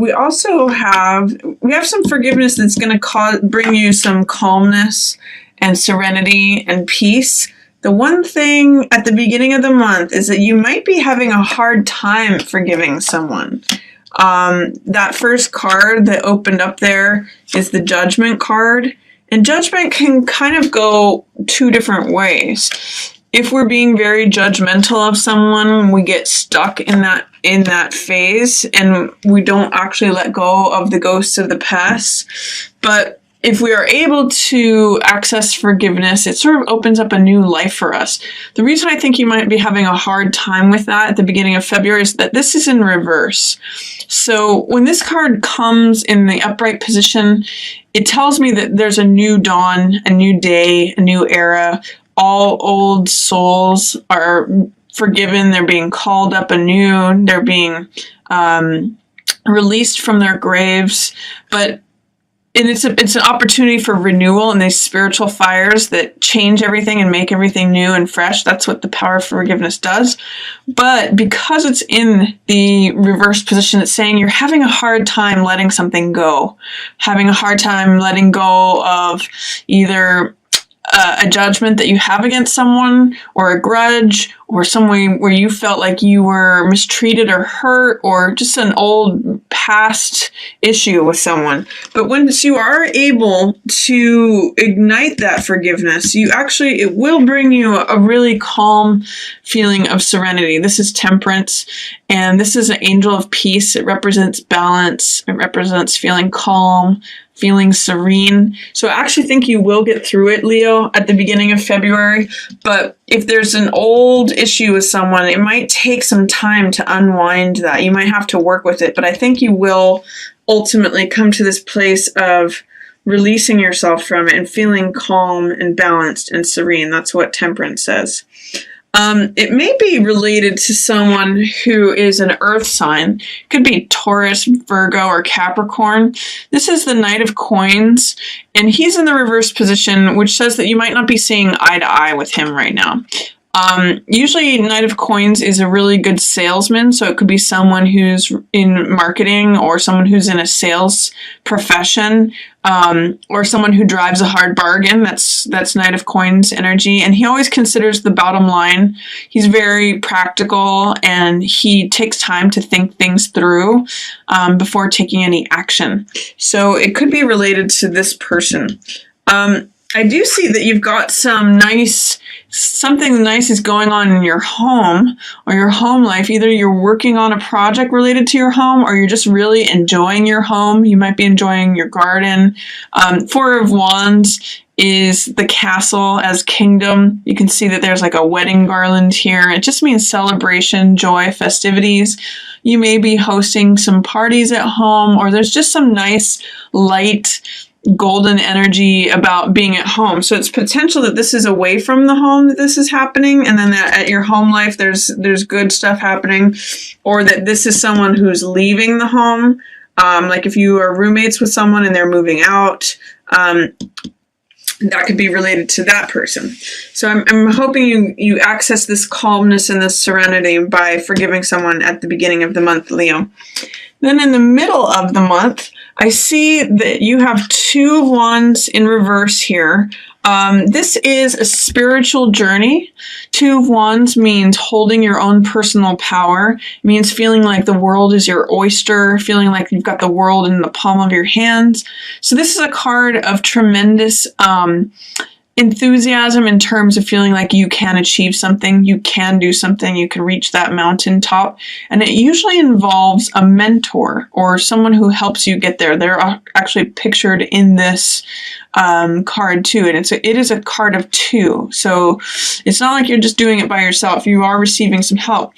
we have some forgiveness that's going to bring you some calmness and serenity and peace. The one thing at the beginning of the month is that you might be having a hard time forgiving someone. That first card that opened up there is the Judgment card. And judgment can kind of go two different ways. If we're being very judgmental of someone, we get stuck in that phase and we don't actually let go of the ghosts of the past. But if we are able to access forgiveness, it sort of opens up a new life for us. The reason I think you might be having a hard time with that at the beginning of February is that this is in reverse. So when this card comes in the upright position, it tells me that there's a new dawn, a new day, a new era. All old souls are forgiven. They're being called up anew. They're being released from their graves. And it's an opportunity for renewal and these spiritual fires that change everything and make everything new and fresh. That's what the power of forgiveness does. But because it's in the reverse position, it's saying you're having a hard time letting something go, having a hard time letting go of either a judgment that you have against someone, or a grudge, or somewhere where you felt like you were mistreated or hurt, or just an old past issue with someone. But once you are able to ignite that forgiveness, it will bring you a really calm feeling of serenity. This is Temperance, and this is an angel of peace. It represents balance. It represents feeling calm, feeling serene. So I actually think you will get through it, Leo, at the beginning of February. But if there's an old issue with someone, it might take some time to unwind that. You might have to work with it. But I think you will ultimately come to this place of releasing yourself from it and feeling calm and balanced and serene. That's what Temperance says. It may be related to someone who is an earth sign. It could be Taurus, Virgo, or Capricorn. This is the Knight of Coins, and he's in the reverse position, which says that you might not be seeing eye to eye with him right now. Usually Knight of Coins is a really good salesman, so it could be someone who's in marketing or someone who's in a sales profession, or someone who drives a hard bargain. That's Knight of Coins energy, and he always considers the bottom line. He's very practical, and he takes time to think things through before taking any action. So it could be related to this person. I do see that you've got something nice is going on in your home or your home life. Either you're working on a project related to your home, or you're just really enjoying your home. You might be enjoying your garden. Four of Wands is the castle as kingdom. You can see that there's like a wedding garland here. It just means celebration, joy, festivities. You may be hosting some parties at home, or there's just some nice light golden energy about being at home. So it's potential that this is away from the home that this is happening, and then that at your home life there's good stuff happening, or that this is someone who's leaving the home. Like if you are roommates with someone and they're moving out, that could be related to that person. So I'm hoping you access this calmness and this serenity by forgiving someone at the beginning of the month, Leo. Then in the middle of the month, I see that you have two wands in reverse here. This is a spiritual journey. Two of Wands means holding your own personal power. It means feeling like the world is your oyster, feeling like you've got the world in the palm of your hands. So this is a card of tremendous enthusiasm in terms of feeling like you can achieve something, you can do something, you can reach that mountaintop. And it usually involves a mentor or someone who helps you get there. They're actually pictured in this card too, and it is a card of two. So it's not like you're just doing it by yourself. You are receiving some help.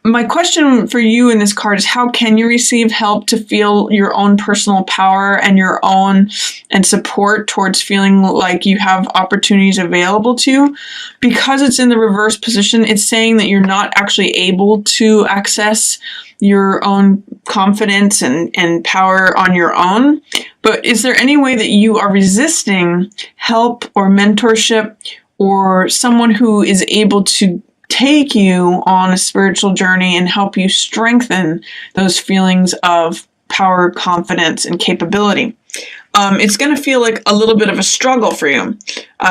My question for you in this card is, how can you receive help to feel your own personal power and your own and support towards feeling like you have opportunities available to you? Because it's in the reverse position, it's saying that you're not actually able to access your own confidence and power on your own. But is there any way that you are resisting help or mentorship or someone who is able to take you on a spiritual journey and help you strengthen those feelings of power, confidence, and capability. It's going to feel like a little bit of a struggle for you.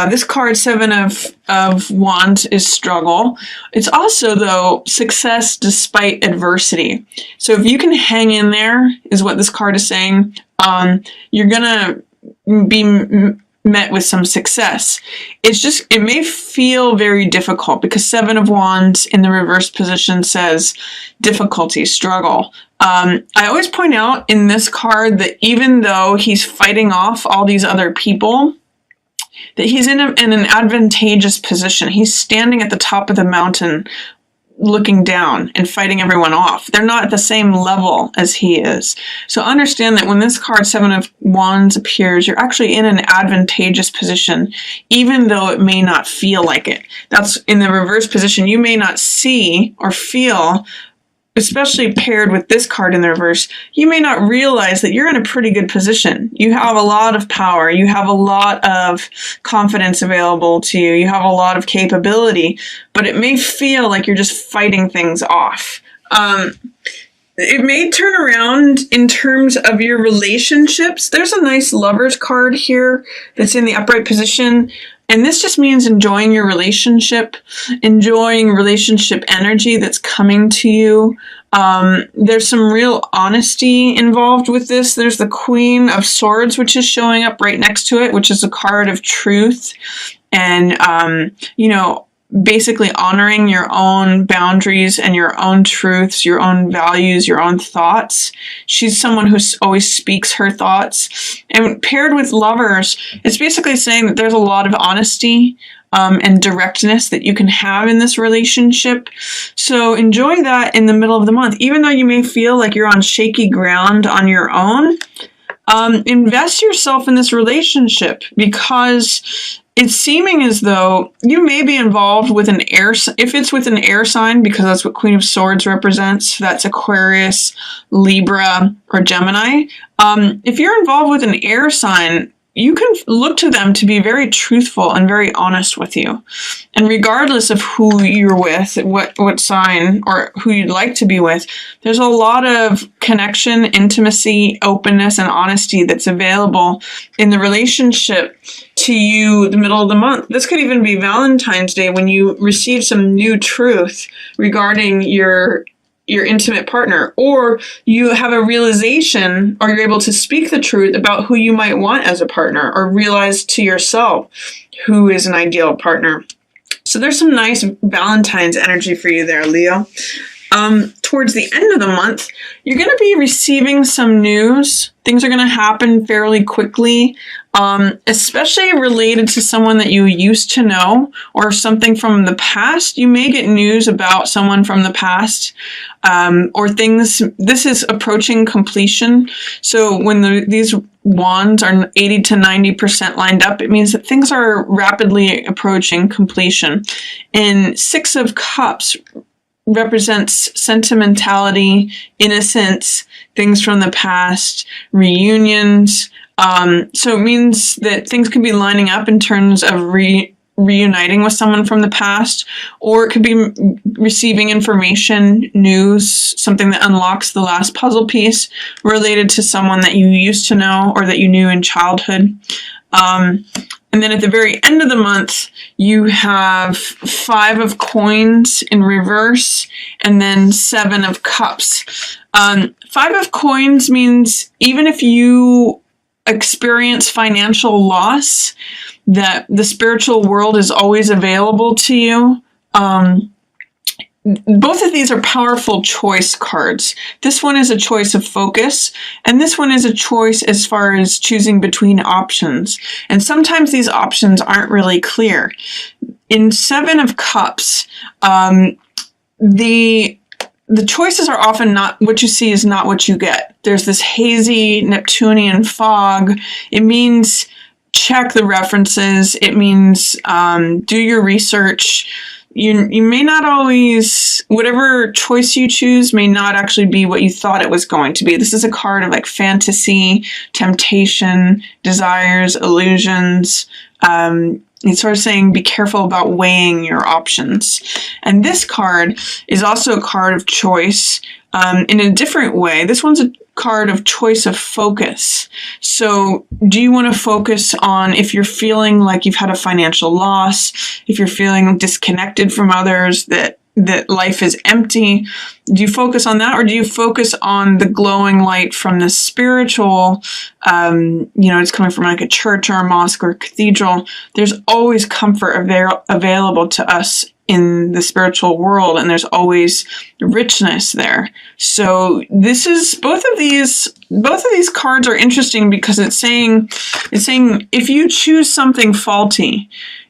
This card, Seven of Wands, is struggle. It's also, though, success despite adversity. So if you can hang in there, is what this card is saying, you're going to be met with some success. It may feel very difficult because Seven of Wands in the reverse position says difficulty, struggle. I always point out in this card that even though he's fighting off all these other people, that he's in an advantageous position. He's standing at the top of the mountain looking down and fighting everyone off. They're not at the same level as he is. So understand that when this card, Seven of Wands, appears, you're actually in an advantageous position, even though it may not feel like it. That's in the reverse position. You may not see or feel, especially paired with this card in the reverse, you may not realize that you're in a pretty good position. You have a lot of power. You have a lot of confidence available to you. You have a lot of capability, but it may feel like you're just fighting things off. It may turn around in terms of your relationships. There's a nice Lovers card here that's in the upright position. And this just means enjoying your relationship, enjoying relationship energy that's coming to you. There's some real honesty involved with this. There's the Queen of Swords, which is showing up right next to it, which is a card of truth. And, basically honoring your own boundaries and your own truths, your own values, your own thoughts. She's someone who always speaks her thoughts. And paired with Lovers, it's basically saying that there's a lot of honesty and directness that you can have in this relationship. So enjoy that in the middle of the month. Even though you may feel like you're on shaky ground on your own, invest yourself in this relationship, because it's seeming as though you may be involved with an air, if it's with an air sign, because that's what Queen of Swords represents, that's Aquarius, Libra, or Gemini. If you're involved with an air sign, you can look to them to be very truthful and very honest with you. And regardless of who you're with, what sign, or who you'd like to be with, there's a lot of connection, intimacy, openness, and honesty that's available in the relationship to you the middle of the month. This could even be Valentine's Day when you receive some new truth regarding your intimate partner, or you have a realization, or you're able to speak the truth about who you might want as a partner, or realize to yourself who is an ideal partner. So there's some nice Valentine's energy for you there, Leo. Towards the end of the month, you're going to be receiving some news. Things are going to happen fairly quickly, especially related to someone that you used to know or something from the past. You may get news about someone from the past, or things. This is approaching completion. So when these wands are 80 to 90% lined up, it means that things are rapidly approaching completion. And Six of Cups represents sentimentality, innocence, things from the past, reunions. So it means that things could be lining up in terms of reuniting with someone from the past, or it could be receiving information, news, something that unlocks the last puzzle piece related to someone that you used to know or that you knew in childhood. And then at the very end of the month, you have Five of Coins in reverse, and then Seven of Cups. Five of Coins means even if you experience financial loss, that the spiritual world is always available to you. Both of these are powerful choice cards. This one is a choice of focus, and this one is a choice as far as choosing between options. And sometimes these options aren't really clear. In Seven of Cups, the choices are often not what you see is not what you get. There's this hazy Neptunian fog. It means check the references. It means do your research. You may not always, whatever choice you choose may not actually be what you thought it was going to be. This is a card of like fantasy, temptation, desires, illusions. It's sort of saying be careful about weighing your options. And this card is also a card of choice in a different way. This one's a card of choice of focus. So do you want to focus on if you're feeling like you've had a financial loss, if you're feeling disconnected from others, that life is empty? Do you focus on that, or do you focus on the glowing light from the spiritual, it's coming from like a church or a mosque or a cathedral? There's always comfort available to us in the spiritual world, and there's always richness there. So both of these cards are interesting because it's saying if you choose something faulty,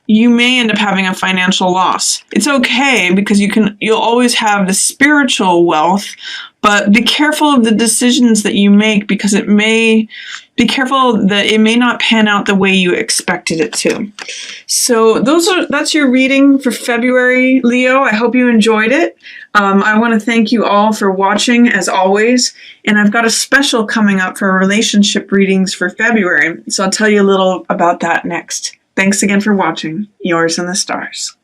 you may end up having a financial loss. It's okay because you'll always have the spiritual wealth, but be careful of the decisions that you make because be careful that it may not pan out the way you expected it to. So that's your reading for February, Leo. I hope you enjoyed it. I want to thank you all for watching as always. And I've got a special coming up for relationship readings for February. So I'll tell you a little about that next. Thanks again for watching. Yours in the stars.